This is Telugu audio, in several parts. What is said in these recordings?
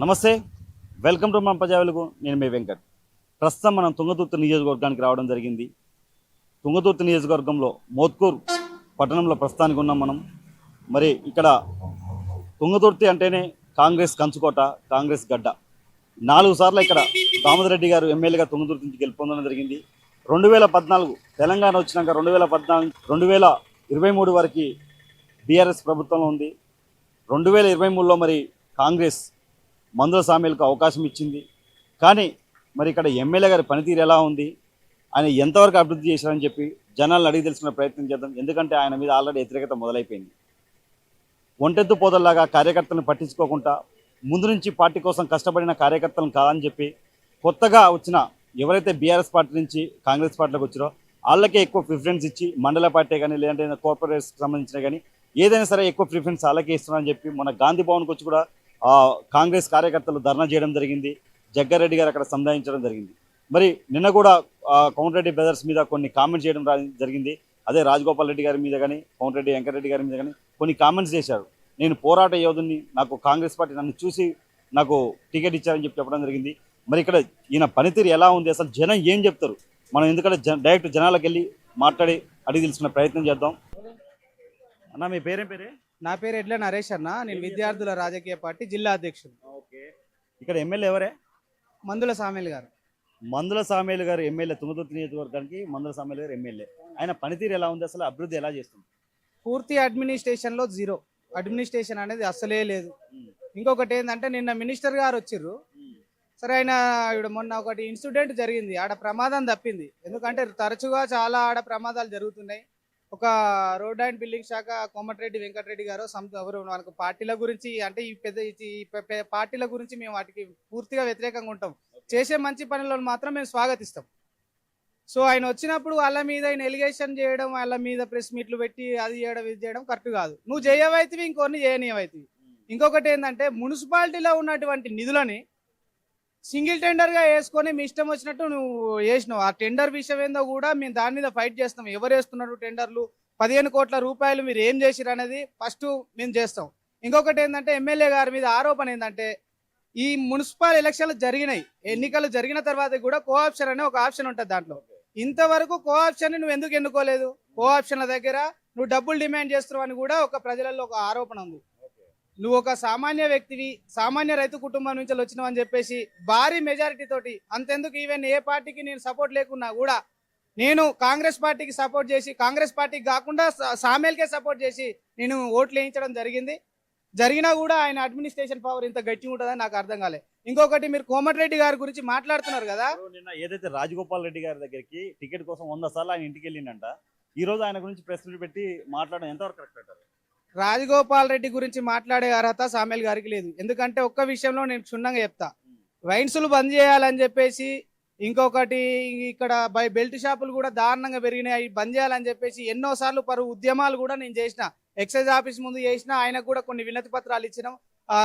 నమస్తే, వెల్కమ్ టు మన ప్రజావేలుగు. నేను మీ వెంకట్. ప్రస్తుతం మనం తుంగతుర్తి నియోజకవర్గానికి రావడం జరిగింది. తుంగతుర్తి నియోజకవర్గంలో మోత్కూర్ పట్టణంలో ప్రస్తుతానికి ఉన్నాం మనం. మరి ఇక్కడ తుంగతుర్తి అంటేనే కాంగ్రెస్ కంచుకోట, కాంగ్రెస్ గడ్డ. 4 సార్లు ఇక్కడ దామోదర్ రెడ్డి గారు ఎమ్మెల్యేగా తుంగతుర్తి నుంచి గెలుపొందడం జరిగింది. 2014 తెలంగాణ వచ్చినాక 2023 వరకు బీఆర్ఎస్ ప్రభుత్వంలో ఉంది. 2023లో మరి కాంగ్రెస్ మందుల సామీలకు అవకాశం ఇచ్చింది. కానీ మరి ఇక్కడ ఎమ్మెల్యే గారి పనితీరు ఎలా ఉంది, ఆయన ఎంతవరకు అభివృద్ధి చేశారని చెప్పి జనాలను అడిగి తెలుసుకునే ప్రయత్నం చేద్దాం. ఎందుకంటే ఆయన మీద ఆల్రెడీ వ్యతిరేకత మొదలైపోయింది. ఒంటెత్తు పోదల్లాగా కార్యకర్తలను పట్టించుకోకుండా ముందు నుంచి పార్టీ కోసం కష్టపడిన కార్యకర్తలను కాదని చెప్పి కొత్తగా వచ్చిన ఎవరైతే బీఆర్ఎస్ పార్టీ నుంచి కాంగ్రెస్ పార్టీలోకి వచ్చారో వాళ్ళకే ఎక్కువ ప్రిఫరెన్స్ ఇచ్చి మండల పార్టీ కానీ లేదంటే కార్పొరేట్స్కి సంబంధించిన కానీ ఏదైనా సరే ఎక్కువ ప్రిఫరెన్స్ వాళ్ళకే ఇస్తున్నారని చెప్పి మన గాంధీ భవన్కి వచ్చి కూడా కాంగ్రెస్ కార్యకర్తలు ధర్నా చేయడం జరిగింది. జగ్గారెడ్డి గారు అక్కడ సంధానించడం జరిగింది. మరి నిన్న కూడా కోమటిరెడ్డి బ్రదర్స్ మీద కొన్ని కామెంట్స్ చేయడం జరిగింది. అదే రాజగోపాల్ రెడ్డి గారి మీద కానీ కోమటిరెడ్డి వెంకటరెడ్డి గారి మీద కానీ కొన్ని కామెంట్స్ చేశారు. నేను పోరాట యోధుని, నాకు కాంగ్రెస్ పార్టీ నన్ను చూసి నాకు టికెట్ ఇచ్చారని చెప్పి చెప్పడం జరిగింది. మరి ఇక్కడ ఈయన పనితీరు ఎలా ఉంది, అసలు జనం ఏం చెప్తారు, మనం ఎందుకంటే డైరెక్ట్ జనాలకు వెళ్ళి మాట్లాడి అడిగి తెలుసుకునే ప్రయత్నం చేద్దాం. అన్న, మీ పేరేం పేరే? నా పేరు ఎడ్ల నరేష్ అన్న. నేను విద్యార్థుల రాజకీయ పార్టీ జిల్లా అధ్యక్షుడు. ఓకే. ఇక్కడ ఎమ్మెల్యే ఎవరే? మందుల సామేల్ గారు. మందుల సామేల్ గారు ఎమ్మెల్యే, తుంగతుర్తి నియోజకవర్గానికి మందుల సామేల్ గారు ఎమ్మెల్యే. ఆయన పనితీరు ఎలా ఉంది, అసలు అభివృద్ధి ఎలా చేస్తుంది? పూర్తి అడ్మినిస్ట్రేషన్లో జీరో. అడ్మినిస్ట్రేషన్ అనేది అస్సలే లేదు. ఇంకొకటి ఏంటంటే నిన్న మినిస్టర్ గారు వచ్చిర్రు. సరే, ఆయన ఇప్పుడు మొన్న ఒకటి ఇన్సిడెంట్ జరిగింది, ఆడ ప్రమాదం తప్పింది. ఎందుకంటే తరచుగా చాలా ఆడ ప్రమాదాలు జరుగుతున్నాయి. ఒక రోడ్ అండ్ బిల్డింగ్ శాఖ కోమటిరెడ్డి వెంకటరెడ్డి గారు ఎవరు మనకు పార్టీల గురించి అంటే ఈ పార్టీల గురించి మేము వాటికి పూర్తిగా వ్యతిరేకంగా ఉంటాం. చేసే మంచి పనులను మాత్రం మేము స్వాగతిస్తాం. సో ఆయన వచ్చినప్పుడు వాళ్ళ మీద ఆయన ఎలిగేషన్ చేయడం, వాళ్ళ మీద ప్రెస్ మీట్లు పెట్టి అది చేయడం ఇది చేయడం కరెక్ట్ కాదు. నువ్వు చేయవైతివి, ఇంకొన్ని చేయనీయవైతివి. ఇంకొకటి ఏంటంటే మున్సిపాలిటీలో ఉన్నటువంటి నిధులని సింగిల్ టెండర్గా వేసుకొని మీ ఇష్టం వచ్చినట్టు నువ్వు వేసినావు. ఆ టెండర్ విషయం ఏందో కూడా మేము దాని మీద ఫైట్ చేస్తాం. ఎవరు వేస్తున్నారు టెండర్లు, 15 కోట్ల రూపాయలు మీరు ఏం చేసిరు అనేది ఫస్ట్ మేము చేస్తాం. ఇంకొకటి ఏంటంటే ఎమ్మెల్యే గారి మీద ఆరోపణ ఏంటంటే ఈ మున్సిపల్ ఎలక్షన్లు జరిగినాయి, ఎన్నికలు జరిగిన తర్వాత కూడా కోఆప్షన్ అనే ఒక ఆప్షన్ ఉంటుంది. దాంట్లో ఇంతవరకు కోఆప్షన్ నువ్వు ఎందుకు ఎన్నుకోలేదు? కోఆప్షన్ల దగ్గర నువ్వు డబ్బులు డిమాండ్ చేస్తున్నావు అని కూడా ఒక ప్రజలలో ఒక ఆరోపణ ఉంది. నువ్వు ఒక సామాన్య వ్యక్తివి, సామాన్య రైతు కుటుంబం నుంచి వచ్చినావు అని చెప్పేసి భారీ మెజారిటీ తోటి, అంతెందుకు ఈవెన్ ఏ పార్టీకి నేను సపోర్ట్ లేకున్నా కూడా నేను కాంగ్రెస్ పార్టీకి సపోర్ట్ చేసి, కాంగ్రెస్ పార్టీకి కాకుండా సామేల్కే సపోర్ట్ చేసి నేను ఓట్లు వేయించడం జరిగినా కూడా ఆయన అడ్మినిస్ట్రేషన్ పవర్ ఇంత గట్టి ఉంటుందని నాకు అర్థం కాలే. ఇంకొకటి, మీరు కోమటిరెడ్డి గారి గురించి మాట్లాడుతున్నారు కదా. నిన్న ఏదైతే రాజగోపాల్ రెడ్డి గారి దగ్గరికి టికెట్ కోసం 100 సార్లు ఆయన ఇంటికి వెళ్ళిందంట. ఈ రోజు ఆయన గురించి ప్రెస్ మీట్ పెట్టి మాట్లాడడం ఎంతవరకు కరెక్ట్ అంటారు? రాజగోపాల్ రెడ్డి గురించి మాట్లాడే అర్హత సామేల్ గారికి లేదు. ఎందుకంటే ఒక్క విషయంలో నేను క్షుణ్ణంగా చెప్తా. వైన్సులు బంద్ చేయాలని చెప్పేసి, ఇంకొకటి ఇక్కడ బెల్ట్ షాపులు కూడా దారుణంగా పెరిగినాయి, బంద్ చేయాలని చెప్పేసి ఎన్నోసార్లు ఉద్యమాలు కూడా నేను చేసిన. ఎక్సైజ్ ఆఫీస్ ముందు చేసిన, ఆయనకు కూడా కొన్ని వినతి పత్రాలు ఇచ్చినాం.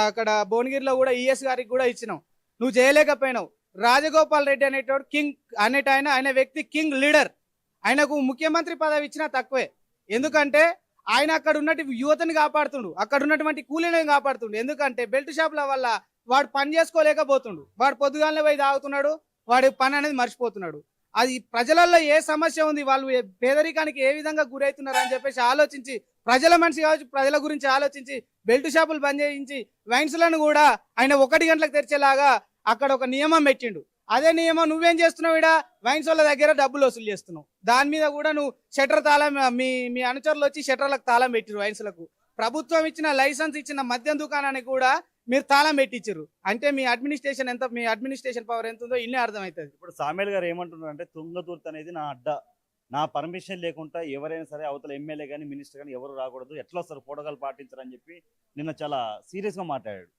అక్కడ భువనగిరిలో కూడా ఈఎస్ గారికి కూడా ఇచ్చినాం. నువ్వు చేయలేకపోయినావు. రాజగోపాల్ రెడ్డి అనేటోడు కింగ్ ఆయన వ్యక్తి, కింగ్ లీడర్. ఆయనకు ముఖ్యమంత్రి పదవి ఇచ్చినా తక్కువే. ఎందుకంటే ఆయన అక్కడ ఉన్నటువంటి యువతని కాపాడుతుండు, అక్కడ ఉన్నటువంటి కూలీలను కాపాడుతుండు. ఎందుకంటే బెల్ట్ షాపుల వల్ల వాడు పని చేసుకోలేకపోతుండు. వాడు పొద్దుగాలనే పోయి తాగుతున్నాడు, వాడి పని అనేది మర్చిపోతున్నాడు. అది ప్రజలలో ఏ సమస్య ఉంది, వాళ్ళు పేదరికానికి ఏ విధంగా గురవుతున్నారు అని చెప్పేసి ఆలోచించి, ప్రజల మనిషి కావచ్చు, ప్రజల గురించి ఆలోచించి బెల్ట్ షాపులు బంద్ చేయించి వైన్స్లను కూడా ఆయన 1 గంటలకు తెరిచేలాగా అక్కడ ఒక నియమం పెట్టిండు. అదే నియమం నువ్వేం చేస్తున్నావు? ఇక్కడ వైన్స్ వాళ్ళ దగ్గర డబ్బులు వసూలు చేస్తున్నావు. దాని మీద కూడా నువ్వు షట్టర్ తాళం, మీ అనుచరులు వచ్చి షట్టర్లకు తాళం పెట్టిరు. వైన్స్లకు ప్రభుత్వం ఇచ్చిన లైసెన్స్ ఇచ్చిన మద్యం దుకాణానికి కూడా మీరు తాళం పెట్టించారు. అంటే మీ అడ్మినిస్ట్రేషన్ పవర్ ఎంత ఉందో ఇన్నే అర్థమవుతుంది. ఇప్పుడు సామేల్ గారు ఏమంటున్నారు అంటే తుంగతుర్తి అనేది నా అడ్డ, నా పర్మిషన్ లేకుండా ఎవరైనా సరే అవతల ఎమ్మెల్యే కానీ మినిస్టర్ కానీ ఎవరు రాకూడదు, ఎట్లా వస్తారు ప్రోటోకాల్ పాటించారని చెప్పి నిన్న చాలా సీరియస్గా మాట్లాడాడు.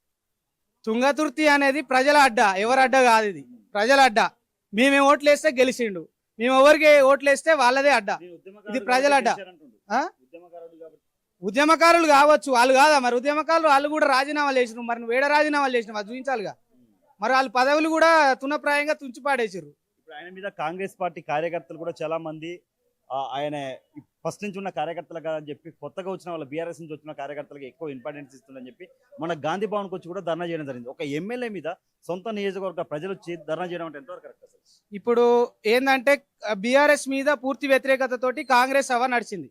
తుంగతుర్తి అనేది ప్రజల అడ్డ, ఎవరి అడ్డ కాదు, ఇది ప్రజల అడ్డ. మేమే ఓట్లు వేస్తే గెలిచిండు, మేము ఎవరికి ఓట్లు వేస్తే వాళ్ళదే అడ్డ. ఇది ప్రజల అడ్డ. ఉద్యమకారులు కావచ్చు, వాళ్ళు కాదా మరి ఉద్యమకారులు? వాళ్ళు కూడా రాజీనామాలు చేసినారు. మరి నువ్వు ఏడ రాజీనామాలు చేసినావు అది చూపించాలిగా. మరి వాళ్ళ పదవులు కూడా తునప్రాయంగా తుంచిపాడేసారు. ఇప్పుడు ఆయన మీద కాంగ్రెస్ పార్టీ కార్యకర్తలు కూడా చాలా మంది ఆయన ఫస్ట్ నుంచి ఉన్న కార్యకర్తలుగా అని చెప్పి కొత్తగా వచ్చిన వాళ్ళ బీఆర్ఎస్ నుంచి వచ్చిన కార్యకర్తలకు ఎక్కువ ఇంపార్టెన్స్ ఇస్తుందని చెప్పి మన గాంధీ భవన్కి వచ్చి కూడా ధర్నా చేయడం జరిగింది. ఒక ఎమ్మెల్యే మీద సొంత నియోజకవర్గ ప్రజలు వచ్చి ధర్నా చేయడం అంటే ఎంతవరకు కరెక్ట్ అసలు? ఇప్పుడు ఏంటంటే బీఆర్ఎస్ మీద పూర్తి వ్యతిరేకతతోటి కాంగ్రెస్ హవా నడిచింది.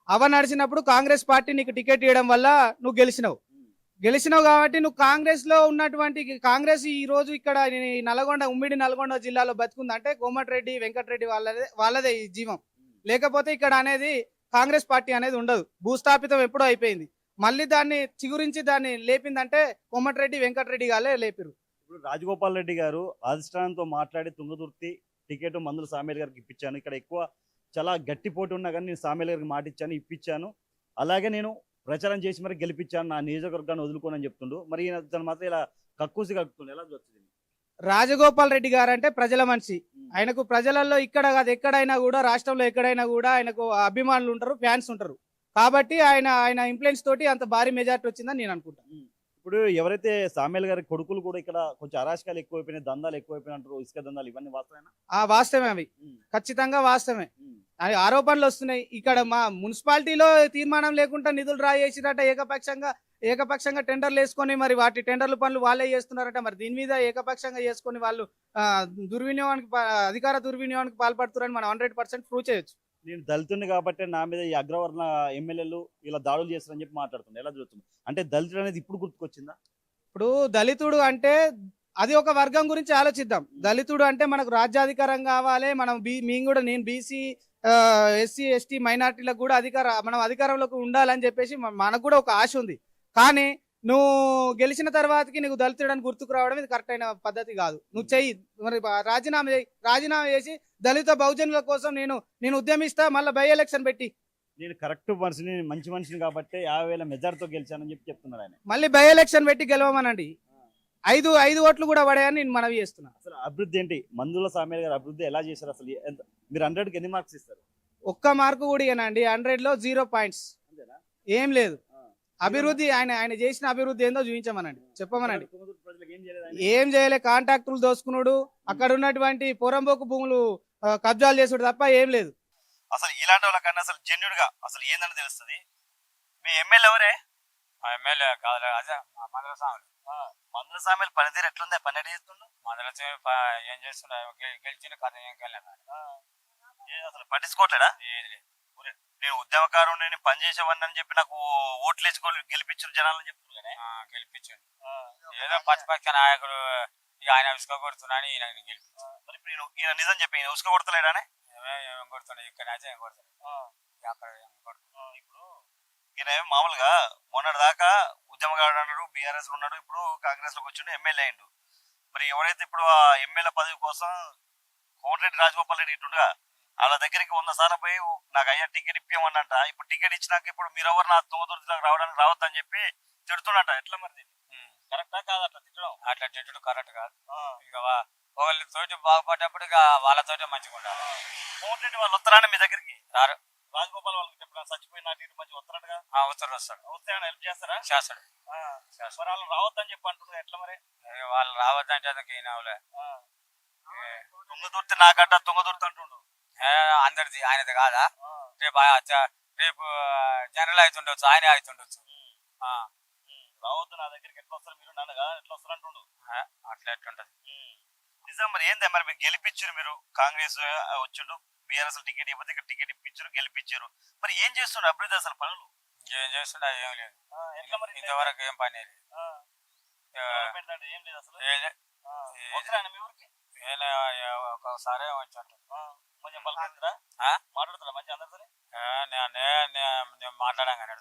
హవా నడిచినప్పుడు కాంగ్రెస్ పార్టీ నీకు టికెట్ ఇవ్వడం వల్ల నువ్వు గెలిచినావు కాబట్టి నువ్వు కాంగ్రెస్ లో ఉన్నటువంటి కాంగ్రెస్ ఈ రోజు ఇక్కడ ఈ ఉమ్మడి నల్గొండ జిల్లాలో బతుకుందంటే కోమటిరెడ్డి వెంకటరెడ్డి వాళ్ళదే ఈ జీవం. లేకపోతే ఇక్కడ అనేది కాంగ్రెస్ పార్టీ అనేది ఉండదు. భూస్థాపితం ఎప్పుడో అయిపోయింది. మళ్ళీ దాన్ని చిగురించి దాన్ని లేపిందంటే కోమటిరెడ్డి వెంకటరెడ్డి గారే లేపిరు. ఇప్పుడు రాజగోపాల్ రెడ్డి గారు అధిష్టానంతో మాట్లాడి తుంగతుర్తి టికెట్ మందుల సామేల్ గారికి ఇప్పించాను, ఇక్కడ ఎక్కువ చాలా గట్టి పోటీ ఉన్నా కానీ నేను సామేల్ గారికి మాట ఇచ్చాను, ఇప్పించాను, అలాగే నేను ప్రచారం చేసి మరి గెలిపించాను, నా నియోజకవర్గాన్ని వదులుకోనని చెప్తుండు. మరి ఈయన మాత్రం ఇలా కక్కుసి కలుపుతుంది, ఎలా చూస్తుంది? రాజగోపాల్ రెడ్డి గారు అంటే ప్రజల మనిషి. ఆయనకు ప్రజలలో ఇక్కడ కాదు ఎక్కడైనా కూడా, రాష్ట్రంలో ఎక్కడైనా కూడా ఆయనకు అభిమానులు ఉంటారు, ఫ్యాన్స్ ఉంటారు. కాబట్టి ఆయన ఇన్ఫ్లుయెన్స్ తోటి అంత భారీ మెజార్టీ వచ్చిందని నేను అనుకుంటాను. ఇప్పుడు ఎవరైతే సామేల్ గారి కొడుకులు కూడా ఇక్కడ కొంచెం అరాచకాలు ఎక్కువైపోయినాయి, దందాలు ఎక్కువైపోయినాయి అంటారు, ఇసుక దందాలు, ఇవన్నీ వాస్తవేనా? వాస్తవమే, అవి ఖచ్చితంగా వాస్తవమే. ఆరోపణలు వస్తున్నాయి. ఇక్కడ మా మున్సిపాలిటీలో తీర్మానం లేకుండా నిధులు డ్రా చేసినట్ట ఏకపక్షంగా టెండర్లు వేసుకొని మరి వాటి టెండర్ల పనులు వాళ్ళే చేస్తున్నారట. మరి దీని మీద ఏకపక్షంగా చేసుకొని వాళ్ళు అధికార దుర్వినియోగానికి పాల్పడుతున్నారని మనం 100% ప్రూవ్ చేయొచ్చు. నేను దళితుడిని కాబట్టి నా మీద ఈ అగ్రవర్ణ ఎమ్మెల్యేలు ఇలా దాడులు చేస్తారని చెప్పి మాట్లాడుతుంది, ఎలా చూస్తుంది? అంటే దళితుడు అనేది ఇప్పుడు గుర్తుకొచ్చిందా? ఇప్పుడు దళితుడు అంటే అది ఒక వర్గం గురించి ఆలోచిద్దాం. దళితుడు అంటే మనకు రాజ్యాధికారం కావాలి, నేను బీసీ ఎస్సీ ఎస్టీ మైనార్టీలకు కూడా మనం అధికారంలోకి ఉండాలని చెప్పేసి మనకు కూడా ఒక ఆశ ఉంది. కానీ నువ్వు గెలిచిన తర్వాతకి నీకు దళితుడని గుర్తుకు రావడం ఇది కరెక్ట్ అయిన పద్ధతి కాదు. నువ్వు చెయ్యి, మరి రాజీనామా చేసి దళిత బహుజనుల కోసం నేను ఉద్యమిస్తా, మళ్ళీ బై ఎలక్షన్ పెట్టి నేను కరెక్ట్ మనిషిని, మంచి మనిషిని కాబట్టి 50,000 మెజార్టీతో గెలిచానని చెప్పి చెప్తున్నారు ఆయన. మళ్ళీ బై ఎలక్షన్ పెట్టి గెలవమనండి. 5 ఓట్లు కూడా పడాయని నేను మనవి చేస్తున్నా. అసలు అభివృద్ధి ఏంటి? మందుల సామేల్ గారు అభివృద్ధి ఎలా చేశారు అసలు? మీరు 100కి ఎన్ని మార్క్స్ ఇస్తారు? ఒక్క మార్కు కూడా ఇవ్వనండి. 100లో 0 పాయింట్స్, ఏం లేదు. అభివృద్ధి ఆయన చేసిన అభివృద్ధి ఏందో చూపించమనండి, చెప్పమనండి. ఏం చేయలే, కాంట్రాక్టులు దోసుకున్నాడు, అక్కడ ఉన్నటువంటి పొరంబోకు భూములు కబ్జాలు చేసుడు తప్ప ఏం లేదు. అసలు ఇలాంటి వాళ్ళకన్నా అసలు జెన్యున్ గా అసలు ఏందని తెలుస్తుంది. మీ ఎమ్మెల్యే ఎవరే? ఎమ్మెల్యే కాదు, అదే మందుల సామేల్ పనితీరు ఎట్లుంది? పని ఎట్లా చేస్తుండు? మందుల ఏం చేస్తుండే, గెలిచిన కథ ఏం వెళ్ళలేదు, అసలు పట్టించుకోవట్లేడా? ఏది లేదు. నేను ఉద్యమకారుని, నేను పని చేసేవాడిని అని చెప్పి నాకు ఓట్లు వేసుకొని గెలిపించారు జనాలని చెప్తున్నారు. గెలిపించండి, ఏదో పచ్చ నాయకుడు ఇక ఆయన ఉసుక కొడుతున్నాని ఈయన గెలిపించాడు. మరి ఇప్పుడు ఈయన నిజం చెప్పి ఈయన ఉసుక కొడతలేడానే? ఏం కొడుతుండే, ఇక్కడ అయితే ఏం కొడతాడు, అక్కడ ఏం కొడుతుంది. ఇప్పుడు ఈయన మామూలుగా మొన్నటి దాకా ఉద్యమకారుడు అన్నాడు, బీఆర్ఎస్ ఉన్నాడు, ఇప్పుడు కాంగ్రెస్ లోకి వచ్చిండు, ఎమ్మెల్యే అయిండు. మరి ఎవరైతే ఇప్పుడు ఆ ఎమ్మెల్యే పదవి కోసం కోమటిరెడ్డి రాజగోపాల్ రెడ్డి ఇటుండగా వాళ్ళ దగ్గరికి 100 సార్లు పోయి నాకు అయ్యా టికెట్ ఇప్పియమన్నంట. ఇప్పుడు టికెట్ ఇచ్చినాక ఇప్పుడు మీరెవరు నా తుంగతుర్తిలోకి రావడానికి రావద్దని చెప్పి తిడుతున్నట. ఎట్లా మరి కరెక్టా కాదు? అట్లా తిట్టుడు కరెక్ట్ కాదు. ఇక వాళ్ళతోటి బాగుపడ్డప్పుడు ఇక వాళ్ళతోటి మంచిగా ఉండాలి. కోమటిరెడ్డి వాళ్ళు వస్తారా మీ దగ్గరికి? రారు. రాజగోపాల్ వాళ్ళకి చెప్పిన చచ్చిపోయిన మంచిగా వస్తారటగా? వస్తాడు. వస్తే ఆయన హెల్ప్ చేస్తారా? చేస్తాడు. మరి వాళ్ళు రావద్దని చెప్పి అంటున్నారు, ఎట్లా మరి? వాళ్ళు రావద్దంటే ఈయన తుంగతుర్తి నా గడ్డ, తుంగతుర్తి అంటుండు. అందరిది ఆయనది కాదా? రేపు జనరల్ అవుతుండొచ్చు, ఆయన అవుతుండొచ్చు. రావద్దు నా దగ్గరికి, ఎట్లా వస్తారు మీరు, నన్ను కాదు ఎట్లా వస్తారు అంటుండు. అట్లా ఎట్లుంటది నిజం? మరి ఏంది మరి మీకు గెలిపించారు, మీరు కాంగ్రెస్ వచ్చిండు, బీఆర్ఎస్ టికెట్ ఇవ్వదు, ఇక్కడ టికెట్ ఇప్పించారు, గెలిపించారు. మరి ఏం చేస్తుండే అభివృద్ధి అసలు పనులు? ఏం చేస్తుండే ఏం లేదు, ఇంతవరకు ఏం పని లేదు. ఏం లేదు అసలు. మీ ఊరికి ఒకసారి వచ్చాడు, కొంచెం మాట్లాడతారా మంచి అందరితో? నేను మాట్లాడాను కానీ